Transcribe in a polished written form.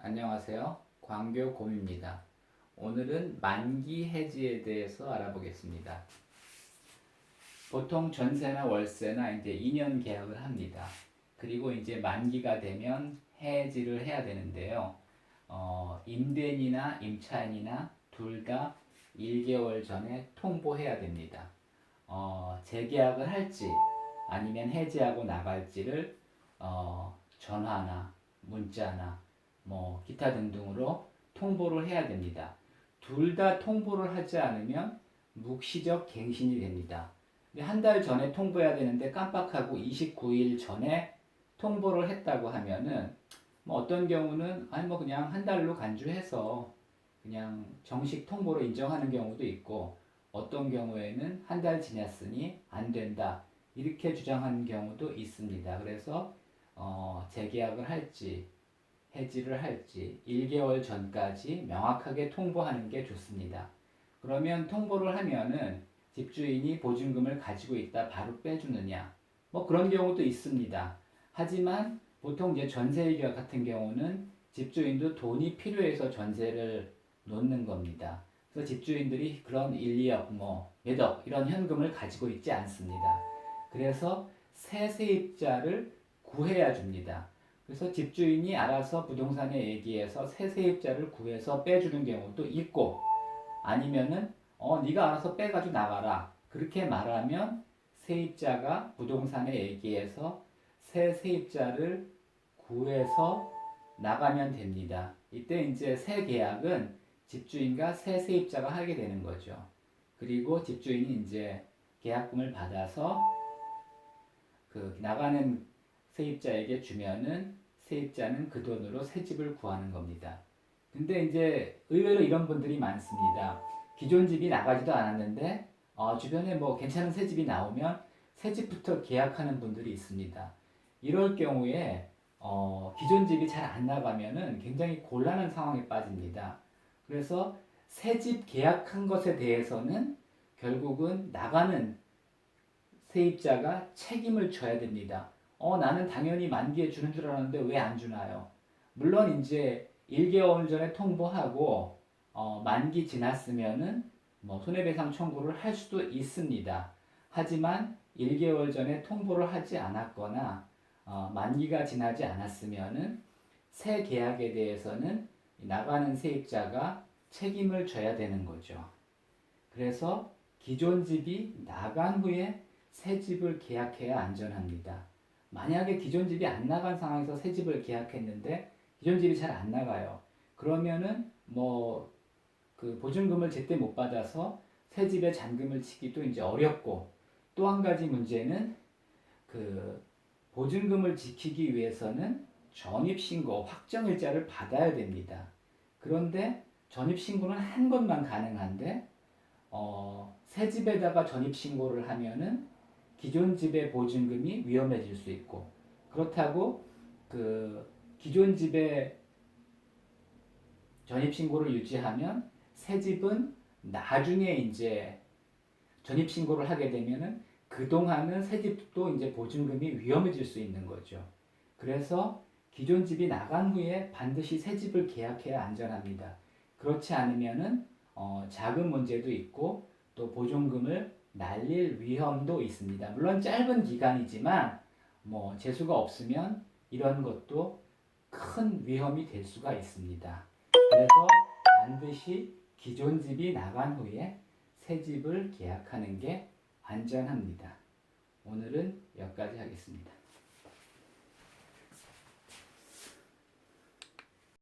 안녕하세요. 광교곰입니다. 오늘은 만기 해지에 대해서 알아보겠습니다. 보통 전세나 월세나 이제 2년 계약을 합니다. 그리고 이제 만기가 되면 해지를 해야 되는데요. 임대인이나 임차인이나 둘 다 1개월 전에 통보해야 됩니다. 재계약을 할지 아니면 해지하고 나갈지를 전화나 문자나 기타 등등으로 통보를 해야 됩니다. 둘 다 통보를 하지 않으면 묵시적 갱신이 됩니다. 한 달 전에 통보해야 되는데 깜빡하고 29일 전에 통보를 했다고 하면은 어떤 경우는 그냥 한 달로 간주해서 그냥 정식 통보로 인정하는 경우도 있고, 어떤 경우에는 한 달 지났으니 안 된다 이렇게 주장하는 경우도 있습니다. 그래서 재계약을 할지 해지를 할지 1개월 전까지 명확하게 통보하는 게 좋습니다. 그러면 통보를 하면은 집주인이 보증금을 가지고 있다 바로 빼주느냐, 그런 경우도 있습니다. 하지만 보통 이제 전세계약 같은 경우는 집주인도 돈이 필요해서 전세를 놓는 겁니다. 그래서 집주인들이 그런 1, 2억, 몇 억 이런 현금을 가지고 있지 않습니다. 그래서 새 세입자를 구해야 줍니다. 그래서 집주인이 알아서 부동산에 얘기해서 새 세입자를 구해서 빼주는 경우도 있고, 아니면은 네가 알아서 빼가지고 나가라 그렇게 말하면 세입자가 부동산에 얘기해서 새 세입자를 구해서 나가면 됩니다. 이때 이제 새 계약은 집주인과 새 세입자가 하게 되는 거죠. 그리고 집주인이 이제 계약금을 받아서 그 나가는 세입자에게 주면은 세입자는 그 돈으로 새 집을 구하는 겁니다. 근데 이제 의외로 이런 분들이 많습니다. 기존 집이 나가지도 않았는데 주변에 괜찮은 새 집이 나오면 새 집부터 계약하는 분들이 있습니다. 이럴 경우에 기존 집이 잘 안 나가면은 굉장히 곤란한 상황에 빠집니다. 그래서 새 집 계약한 것에 대해서는 결국은 나가는 세입자가 책임을 져야 됩니다. 나는 당연히 만기에 주는 줄 알았는데 왜 안 주나요? 물론 이제 1개월 전에 통보하고 만기 지났으면은 손해배상 청구를 할 수도 있습니다. 하지만 1개월 전에 통보를 하지 않았거나 만기가 지나지 않았으면은 새 계약에 대해서는 나가는 세입자가 책임을 져야 되는 거죠. 그래서 기존 집이 나간 후에 새 집을 계약해야 안전합니다. 만약에 기존 집이 안 나간 상황에서 새 집을 계약했는데 기존 집이 잘 안 나가요. 그러면은 그 보증금을 제때 못 받아서 새 집에 잔금을 치기도 이제 어렵고, 또 한 가지 문제는 그 보증금을 지키기 위해서는 전입신고, 확정일자를 받아야 됩니다. 그런데 전입신고는 한 번만 가능한데 새 집에다가 전입신고를 하면은 기존 집의 보증금이 위험해질 수 있고, 그렇다고 그 기존 집에 전입신고를 유지하면 새 집은 나중에 이제 전입신고를 하게 되면은 그동안은 새 집도 이제 보증금이 위험해질 수 있는 거죠. 그래서 기존 집이 나간 후에 반드시 새 집을 계약해야 안전합니다. 그렇지 않으면은 자금 문제도 있고 또 보증금을 날릴 위험도 있습니다. 물론 짧은 기간이지만 재수가 없으면 이런 것도 큰 위험이 될 수가 있습니다. 그래서 반드시 기존 집이 나간 후에 새 집을 계약하는 게 안전합니다. 오늘은 여기까지 하겠습니다.